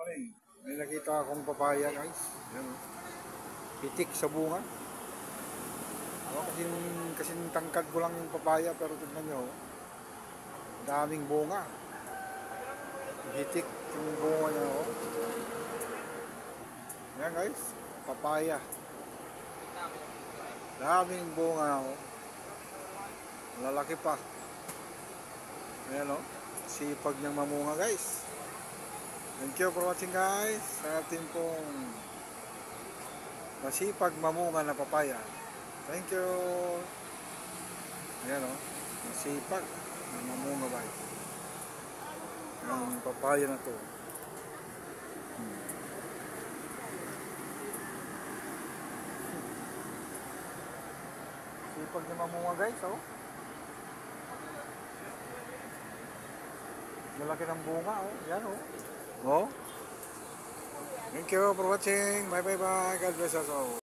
May nakita akong papaya guys. Yan, oh. Pitik sa bunga. Ako kasing tangkad ko lang yung papaya pero tignan nyo. Oh. Daming bunga. Pitik yung bunga niya. Oh. Yan guys. Papaya. Daming bunga. Oh. Lalaki pa. Ayan o. Sipag niyang mamunga guys. Thank you for watching guys. Sa atin pong masipag mamunga na papaya. Thank you. Ayan o. Masipag na mamunga guys. Ang papaya na to. Sipag na mamunga guys oh. Malaki ng bunga oh. Yan oh. Oh. Thank you for watching. Bye bye bye. God bless us all.